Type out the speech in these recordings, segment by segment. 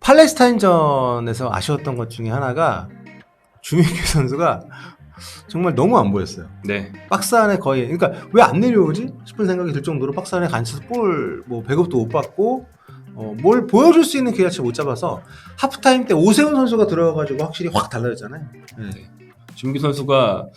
팔레스타인전에서 아쉬웠던 것 중에 하나가 주민규 선수가 정말 너무 안 보였어요. 네. 박스 안에 거의, 그러니까 왜 안 내려오지 싶은 생각이 들 정도로 박스 안에 갇혀서 볼 뭐 배급도 못 받고 뭘 보여줄 수 있는 기회를 못 잡아서 하프타임 때 오세훈 선수가 들어가가지고 확실히 확 달라졌잖아요. 네. 주민규 선수가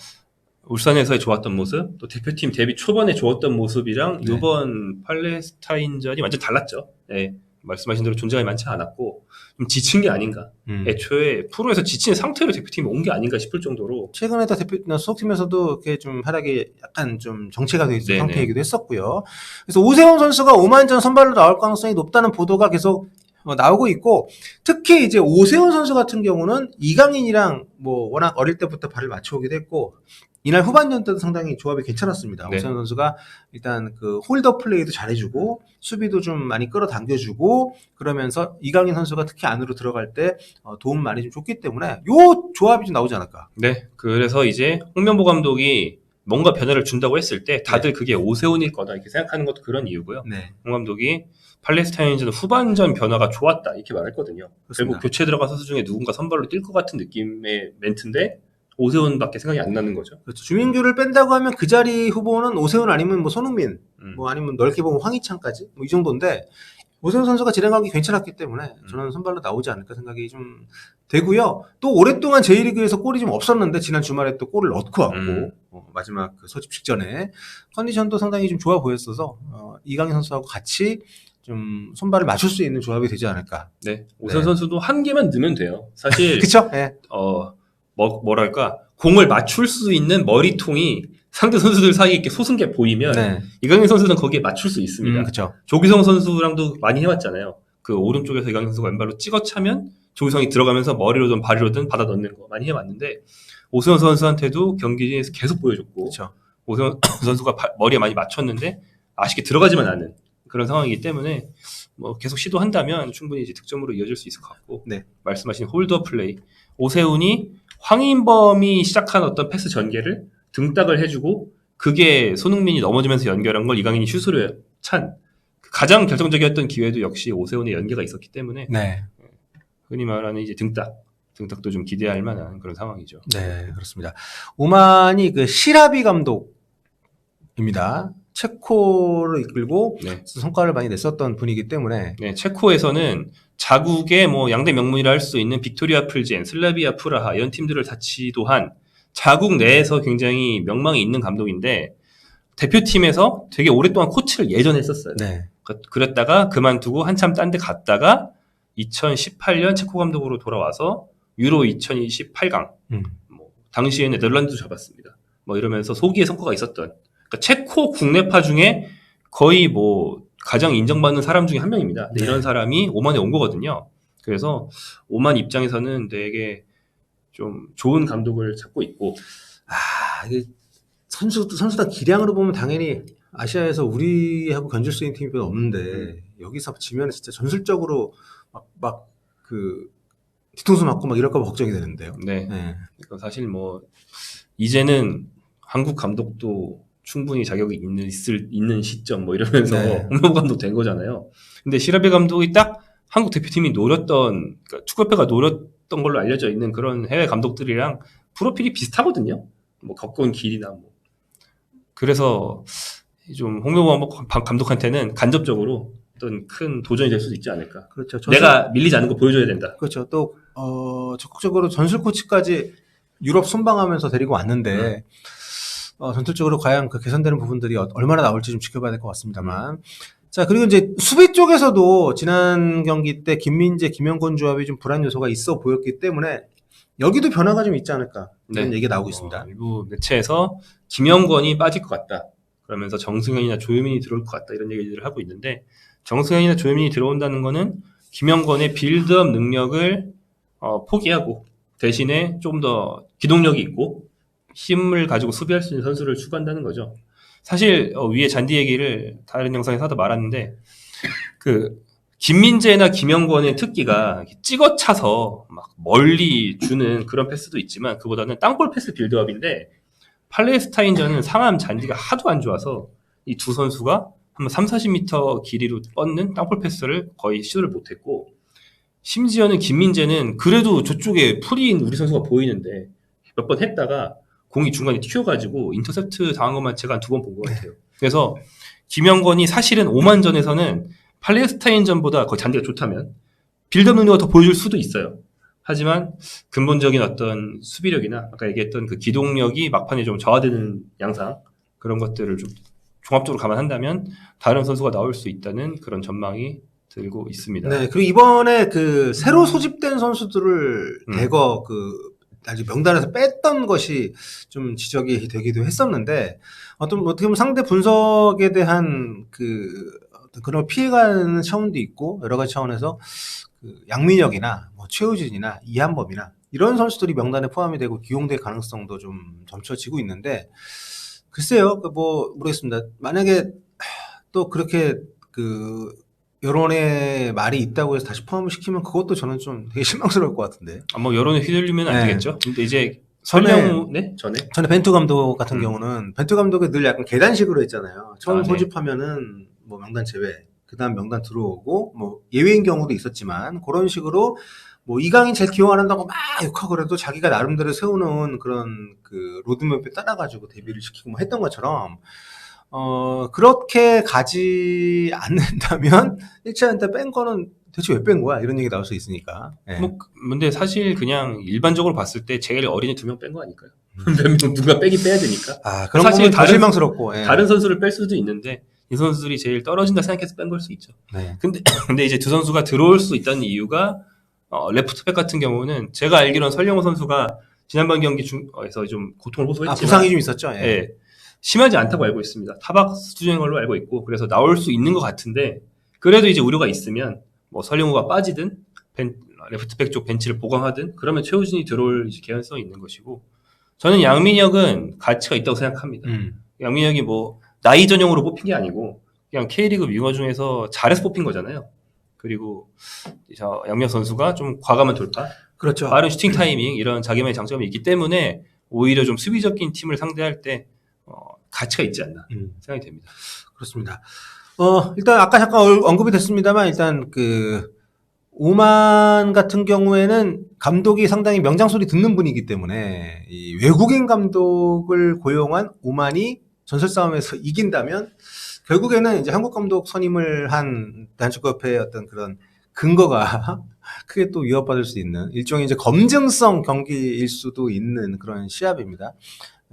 울산에서의 좋았던 모습, 또 대표팀 데뷔 초반에 좋았던 모습이랑 네. 이번 팔레스타인전이 완전 달랐죠. 네. 말씀하신 대로 존재감이 많지 않았고 좀 지친 게 아닌가. 애초에 프로에서 지친 상태로 대표팀이 온 게 아닌가 싶을 정도로 최근에 다 소속팀에서도 이렇게 좀 활약이 약간 좀 정체가 되어 있는 상태이기도 했었고요. 그래서 오세훈 선수가 오만전 선발로 나올 가능성이 높다는 보도가 계속 나오고 있고, 특히 이제 오세훈 선수 같은 경우는 이강인이랑 뭐 워낙 어릴 때부터 발을 맞춰오기도 했고, 이날 후반전 때도 상당히 조합이 괜찮았습니다. 네. 오세훈 선수가 일단 그 홀더 플레이도 잘해주고 수비도 좀 많이 끌어당겨주고, 그러면서 이강인 선수가 특히 안으로 들어갈 때 도움 많이 좀 줬기 때문에 요 조합이 좀 나오지 않을까. 네. 그래서 이제 홍명보 감독이 뭔가 변화를 준다고 했을 때 다들 그게 오세훈일 거다 이렇게 생각하는 것도 그런 이유고요. 네. 홍 감독이 팔레스타인전 후반전 변화가 좋았다 이렇게 말했거든요. 그렇습니다. 결국 교체 들어간 선수 중에 누군가 선발로 뛸 것 같은 느낌의 멘트인데 오세훈밖에 생각이 안 나는 거죠. 그렇죠. 주민규를 뺀다고 하면 그 자리 후보는 오세훈 아니면 뭐 손흥민, 뭐 아니면 넓게 보면 황희찬까지 뭐 이 정도인데, 오세훈 선수가 진행하기 괜찮았기 때문에 저는 선발로 나오지 않을까 생각이 좀 되고요. 또 오랫동안 J리그에서 골이 좀 없었는데 지난 주말에 또 골을 넣고 왔고, 마지막 그 소집 직전에 컨디션도 상당히 좀 좋아 보였어서 이강인 선수하고 같이 좀 손발을 맞출 수 있는 조합이 되지 않을까. 네, 오세훈 선수도 한 개만 넣으면 돼요. 사실 그렇죠. 네. 뭐랄까 공을 맞출 수 있는 머리통이 상대 선수들 사이에 이렇게 솟은 게 보이면 네. 이강인 선수는 거기에 맞출 수 있습니다. 그렇죠. 조기성 선수랑도 많이 해왔잖아요. 그 오른쪽에서 이강인 선수가 왼발로 찍어 차면 조기성이 들어가면서 머리로든 발이로든 받아 넣는 거 많이 해왔는데, 오세훈 선수한테도 경기에서 계속 보여줬고, 그렇죠. 오세훈 선수가 머리에 많이 맞췄는데 아쉽게 들어가지만 않은 그런 상황이기 때문에 뭐 계속 시도한다면 충분히 이제 득점으로 이어질 수 있을 것 같고, 네. 말씀하신 홀더 플레이, 오세훈이 황인범이 시작한 어떤 패스 전개를 등딱을 해주고 그게 손흥민이 넘어지면서 연결한 걸 이강인이 슛으로 찬 가장 결정적이었던 기회도 역시 오세훈의 연계가 있었기 때문에, 네. 흔히 말하는 이제 등딱도 좀 기대할 만한 그런 상황이죠. 네, 그렇습니다. 오만이 그 시라비 감독입니다. 체코를 이끌고 네. 성과를 많이 냈었던 분이기 때문에. 네, 체코에서는 자국의 뭐 양대 명문이라 할 수 있는 빅토리아 플젠, 슬라비아 프라하 이런 팀들을 다 지도한 자국 내에서 굉장히 명망이 있는 감독인데, 대표팀에서 되게 오랫동안 코치를 예전에 했었어요. 네. 그랬다가 그만두고 한참 딴 데 갔다가 2018년 체코 감독으로 돌아와서 유로 2028강, 뭐 당시에는 네덜란드도 잡았습니다. 뭐 이러면서 소기의 성과가 있었던, 그러니까 체코 국내파 중에 거의 뭐 가장 인정받는 사람 중에 한 명입니다. 네. 이런 사람이 오만에 온 거거든요. 그래서 오만 입장에서는 되게 좀 좋은 감독을 찾고 있고, 이게 선수단 기량으로 보면 당연히 아시아에서 우리하고 견줄 수 있는 팀이 별로 없는데, 여기서 지면 진짜 전술적으로 막 그 뒤통수 맞고 막 이럴까 봐 걱정이 되는데요. 네. 네. 그러니까 사실 뭐 이제는 한국 감독도 충분히 자격이 있는 시점 뭐 이러면서 네. 홍명보 감독 된 거잖아요. 근데 시라베 감독이 딱 한국 대표팀이 노렸던, 그러니까 축구협회가 노렸던 걸로 알려져 있는 그런 해외 감독들이랑 프로필이 비슷하거든요. 뭐 겪어온 길이나 뭐. 그래서 좀 홍명보 감독한테는 간접적으로 어떤 큰 도전이 될 수도 있지 않을까. 그렇죠. 내가 밀리지 않은 거 보여줘야 된다. 그렇죠. 또 적극적으로 전술 코치까지 유럽 순방하면서 데리고 왔는데, 전술적으로 과연 그 개선되는 부분들이 얼마나 나올지 좀 지켜봐야 될 것 같습니다만. 자, 그리고 이제 수비 쪽에서도 지난 경기 때 김민재, 김영권 조합이 좀 불안 요소가 있어 보였기 때문에 여기도 변화가 좀 있지 않을까 이런 얘기가 나오고 있습니다. 일부 매체에서 김영권이 빠질 것 같다, 그러면서 정승현이나 조유민이 들어올 것 같다 이런 얘기들을 하고 있는데, 정승현이나 조유민이 들어온다는 거는 김영권의 빌드업 능력을 포기하고 대신에 좀 더 기동력이 있고 힘을 가지고 수비할 수 있는 선수를 추구한다는 거죠. 사실 위에 잔디 얘기를 다른 영상에서 하다 말았는데, 그 김민재나 김영권의 특기가 찍어 차서 막 멀리 주는 그런 패스도 있지만 그보다는 땅볼 패스 빌드업인데, 팔레스타인전은 상암 잔디가 하도 안 좋아서 이 두 선수가 한 30-40m 길이로 뻗는 땅볼 패스를 거의 시도를 못했고, 심지어는 김민재는 그래도 저쪽에 프리인 우리 선수가 보이는데 몇 번 했다가 공이 중간에 튀어가지고 인터셉트 당한 것만 제가 한 2번 본 것 같아요. 그래서 김영권이 사실은 오만전에서는 팔레스타인전보다 거의 잔디가 좋다면 빌드업 능력을 더 보여줄 수도 있어요. 하지만 근본적인 어떤 수비력이나 아까 얘기했던 그 기동력이 막판에 좀 저하되는 양상 그런 것들을 좀 종합적으로 감안한다면 다른 선수가 나올 수 있다는 그런 전망이 들고 있습니다. 네, 그리고 이번에 그 새로 소집된 선수들을 대거 그 아직 명단에서 뺐던 것이 좀 지적이 되기도 했었는데 어떻게 보면 상대 분석에 대한 그런 피해가는 차원도 있고 여러 가지 차원에서 그 양민혁이나 뭐 최우진이나 이한범이나 이런 선수들이 명단에 포함이 되고 기용될 가능성도 좀 점쳐지고 있는데 글쎄요, 뭐 모르겠습니다. 만약에 또 그렇게 그 여론의 말이 있다고 해서 다시 포함을 시키면 그것도 저는 좀 되게 실망스러울 것 같은데. 뭐 여론에 휘둘리면 안 네. 되겠죠. 근데 이제 전에 벤투 감독 같은 경우는 벤투 감독이 늘 약간 계단식으로 했잖아요. 처음 네. 소집하면은 뭐 명단 제외, 그다음 명단 들어오고 뭐 예외인 경우도 있었지만 그런 식으로 뭐 이강인 제일 기용 안 한다고 막 욕하고 그래도 자기가 나름대로 세워놓은 그런 그 로드맵에 따라가지고 데뷔를 시키고 뭐 했던 것처럼 그렇게 가지 않는다면 1차전 때 뺀 거는 대체 왜 뺀 거야? 이런 얘기 나올 수 있으니까. 네. 근데 사실 그냥 일반적으로 봤을 때 제일 어린이 2명 뺀 거 아닐까요? 몇 명 누가 빼긴 빼야 되니까. 그런 사실 더 실망스럽고. 예. 다른 선수를 뺄 수도 있는데 이 선수들이 제일 떨어진다 생각해서 뺀 걸 수 있죠. 네. 근데 이제 두 선수가 들어올 수 있다는 이유가 레프트백 같은 경우는 제가 알기로는 설영호 선수가 지난번 경기 중에서 좀 고통을 호소했지만 부상이 좀 있었죠. 예. 예, 심하지 않다고 알고 있습니다. 타박 수준인 걸로 알고 있고 그래서 나올 수 있는 것 같은데 그래도 이제 우려가 있으면 뭐 설영호가 빠지든 레프트백 쪽 벤치를 보강하든 그러면 최우진이 들어올 개연성이 있는 것이고 저는 양민혁은 가치가 있다고 생각합니다. 양민혁이 뭐 나이 전용으로 뽑힌 게 아니고 그냥 K리그 윙어 중에서 잘해서 뽑힌 거잖아요. 그리고 양민혁 선수가 좀 과감한 돌파, 그렇죠. 빠른 슈팅 타이밍 이런 자기만의 장점이 있기 때문에 오히려 좀 수비적인 팀을 상대할 때 가치가 있지 않나 생각이 됩니다. 그렇습니다. 일단 아까 잠깐 언급이 됐습니다만 일단 그 오만 같은 경우에는 감독이 상당히 명장소리 듣는 분이기 때문에 이 외국인 감독을 고용한 오만이 전설 싸움에서 이긴다면 결국에는 이제 한국 감독 선임을 한 단축협회의 어떤 그런 근거가 크게 또 위협받을 수 있는 일종의 이제 검증성 경기일 수도 있는 그런 시합입니다.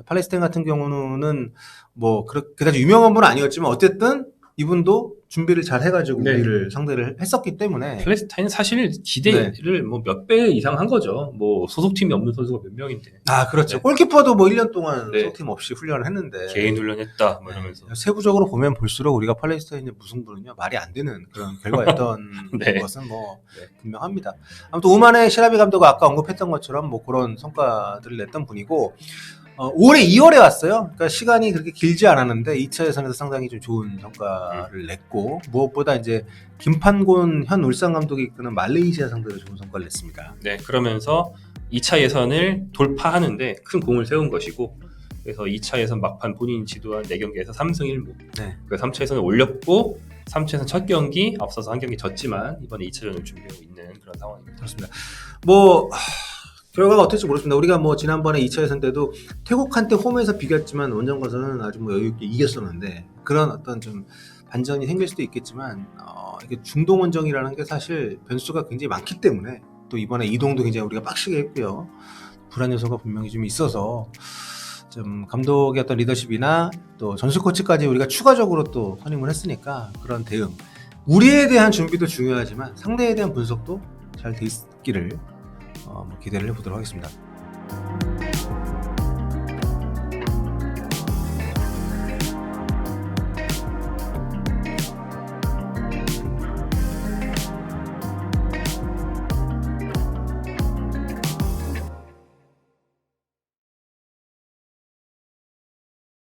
팔레스타인 같은 경우는 뭐 그다지 유명한 분은 아니었지만 어쨌든 이분도 준비를 잘 해가지고 네. 우리를 상대를 했었기 때문에 팔레스타인은 사실 기대를 뭐 몇 배 이상 한 거죠. 뭐 소속팀이 없는 선수가 몇 명인데. 그렇죠. 네. 골키퍼도 뭐 1년 동안 네. 소속팀 없이 훈련을 했는데 개인 훈련했다 뭐 이러면서. 세부적으로 보면 볼수록 우리가 팔레스타인의 무승부는요 말이 안 되는 그런 결과였던 네. 것은 뭐 분명합니다. 아무튼 오만의 시라비 감독가 아까 언급했던 것처럼 뭐 그런 성과들을 냈던 분이고 올해 2월에 왔어요. 그러니까 시간이 그렇게 길지 않았는데 2차 예선에서 상당히 좀 좋은 성과를 냈고 무엇보다 이제 김판곤 현 울산 감독이 이끄는 말레이시아 상대로 좋은 성과를 냈습니다. 네, 그러면서 2차 예선을 돌파하는데 큰 공을 세운 것이고 그래서 2차 예선 막판 본인이 지도한 4경기에서 3승 1무. 네. 그 3차 예선을 올렸고 3차 예선 첫 경기 앞서서 한 경기 졌지만 이번에 2차전을 준비하고 있는 그런 상황입니다. 그렇습니다. 뭐 결과가 어떨지 모르겠습니다. 우리가 뭐 지난번에 2차 예선 때도 태국한테 홈에서 비겼지만 원정에서는 아주 뭐 여유있게 이겼었는데 그런 어떤 좀 반전이 생길 수도 있겠지만 이게 중동 원정이라는 게 사실 변수가 굉장히 많기 때문에 또 이번에 이동도 굉장히 우리가 빡시게 했고요. 불안 요소가 분명히 좀 있어서 좀 감독의 어떤 리더십이나 또 전술 코치까지 우리가 추가적으로 또 선임을 했으니까 그런 대응 우리에 대한 준비도 중요하지만 상대에 대한 분석도 잘 돼 있기를 기대를 해보도록 하겠습니다.